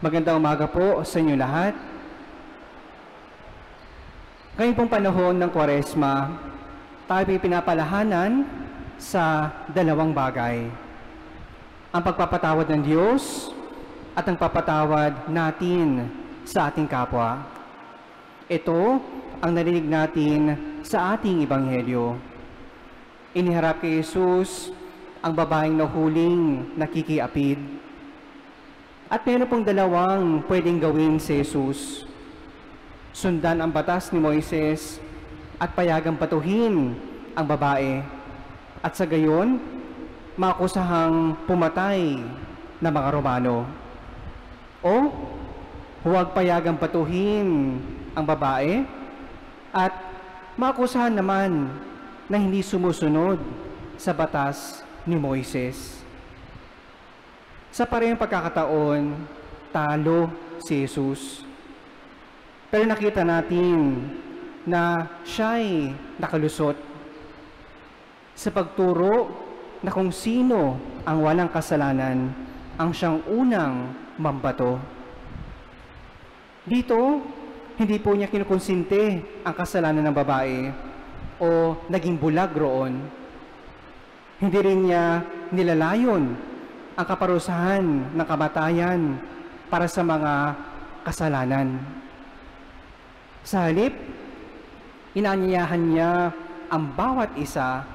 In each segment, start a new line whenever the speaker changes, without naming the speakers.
Magandang umaga po sa inyo lahat. Ngayon pong panahon ng Kwaresma, tayo ay pinapalahanan sa dalawang bagay. Ang pagpapatawad ng Diyos at ang papatawad natin sa ating kapwa. Ito ang narinig natin sa ating Ebanghelyo. Iniharap kay Jesus ang babaeng nahuling nakikiapid. At meron pong dalawang pwedeng gawin si Jesus. Sundan ang batas ni Moises at payagang patuhin ang babae. At sa gayon, makusahang pumatay na mga Romano. O huwag payagang patuhin ang babae at makusahan naman na hindi sumusunod sa batas ni Moises. Sa parehong pagkakataon, talo si Jesus. Pero nakita natin na siya'y nakalusot sa pagturo na kung sino ang walang kasalanan ang siyang unang mambato. Dito, hindi po niya kinukonsinte ang kasalanan ng babae o naging bulag roon. Hindi rin niya nilalayon ang kaparusahan ng kamatayan para sa mga kasalanan. Sa halip, inaanyayahan niya ang bawat isa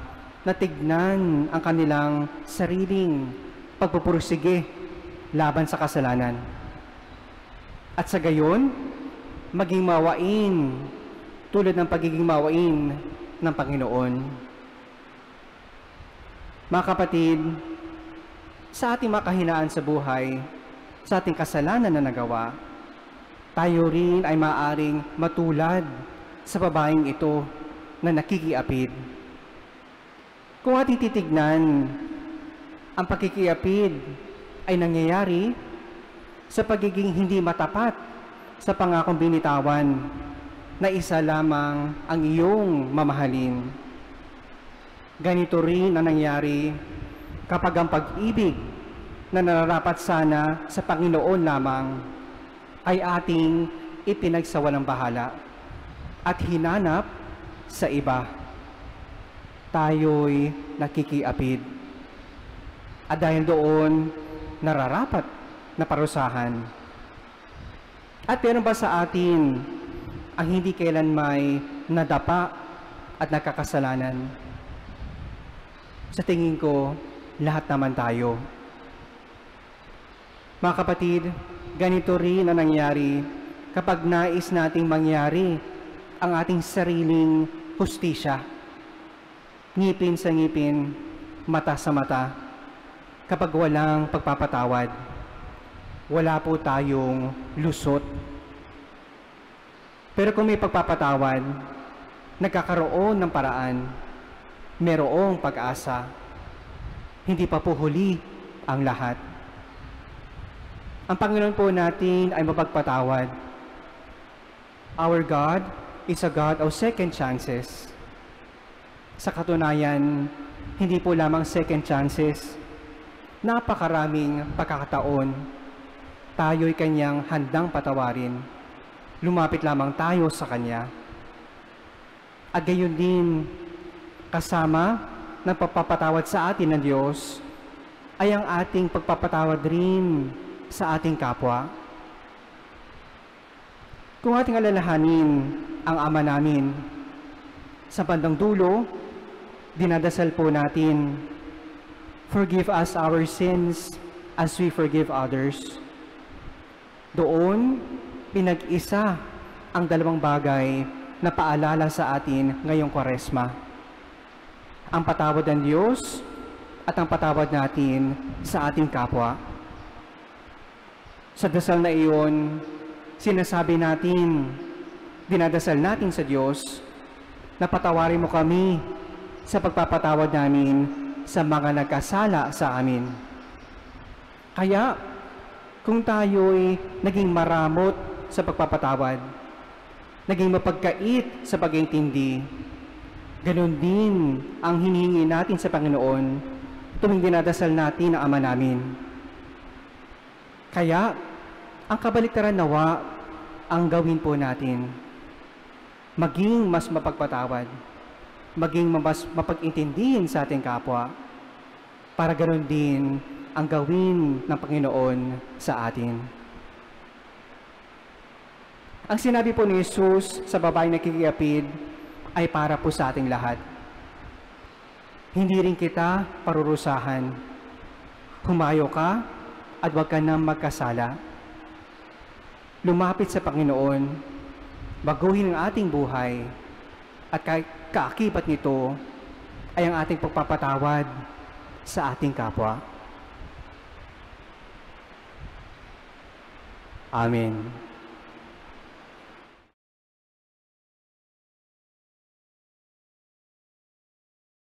na tignan ang kanilang sariling pagpupursige laban sa kasalanan. At sa gayon, maging mawain tulad ng pagiging mawain ng Panginoon. Mga kapatid, sa ating makahinaan sa buhay, sa ating kasalanan na nagawa, tayo rin ay maaaring matulad sa babaeng ito na nakikiapid. Kung ating titignan, ang pagkikiapid ay nangyayari sa pagiging hindi matapat sa pangakong binitawan na isa lamang ang iyong mamahalin. Ganito rin ang nangyari kapag ang pag-ibig na nararapat sana sa Panginoon lamang ay ating ipinagsawalang bahala at hinanap sa iba. Tayo'y nakikiapid. At dahil doon, nararapat na parusahan. At meron ba sa atin ang hindi kailan may nadapa at nagkakasalanan? Sa tingin ko, lahat naman tayo. Mga kapatid, ganito rin ang nangyari kapag nais nating mangyari ang ating sariling hustisya. Ngipin sa ngipin, mata sa mata. Kapag walang pagpapatawad, wala po tayong lusot. Pero kung may pagpapatawad, nagkakaroon ng paraan, merong pag-asa. Hindi pa po huli ang lahat. Ang Panginoon po natin ay mapagpatawad. Our God is a God of second chances. Sa katunayan, hindi po lamang second chances. Napakaraming pagkakataon, tayo'y Kanyang handang patawarin. Lumapit lamang tayo sa Kanya. At gayon din, kasama ng pagpapatawad sa atin ng Diyos ay ang ating pagpapatawad rin sa ating kapwa. Kung ating alalahanin ang Ama namin, sa bandang dulo, dinadasal po natin, forgive us our sins as we forgive others. Doon, pinag-isa ang dalawang bagay na paalala sa atin ngayong Kwaresma. Ang patawad ng Diyos at ang patawad natin sa ating kapwa. Sa dasal na iyon, sinasabi natin, dinadasal natin sa Diyos, na patawarin mo kami sa pagpapatawad namin sa mga nagkasala sa amin. Kaya, kung tayo'y naging maramot sa pagpapatawad, naging mapagkait sa pag-iintindi, ganon din ang hinihingi natin sa Panginoon tuwing dinadasal natin ang Ama namin. Kaya, Ang kabaliktaran nawa ang gawin po natin. Maging mas mapagpatawad, maging mas mapag-intindihin sa ating kapwa, para ganoon din ang gawin ng Panginoon sa atin. Ang sinabi po ni Jesus sa babaeng nakikiyapid ay para po sa ating lahat. Hindi rin kita parurusahan. Humayo ka at huwag ka nang magkasala. Lumapit sa Panginoon, baguhin ang ating buhay, at kaakibat nito ay ang ating pagpapatawad sa ating kapwa. Amen.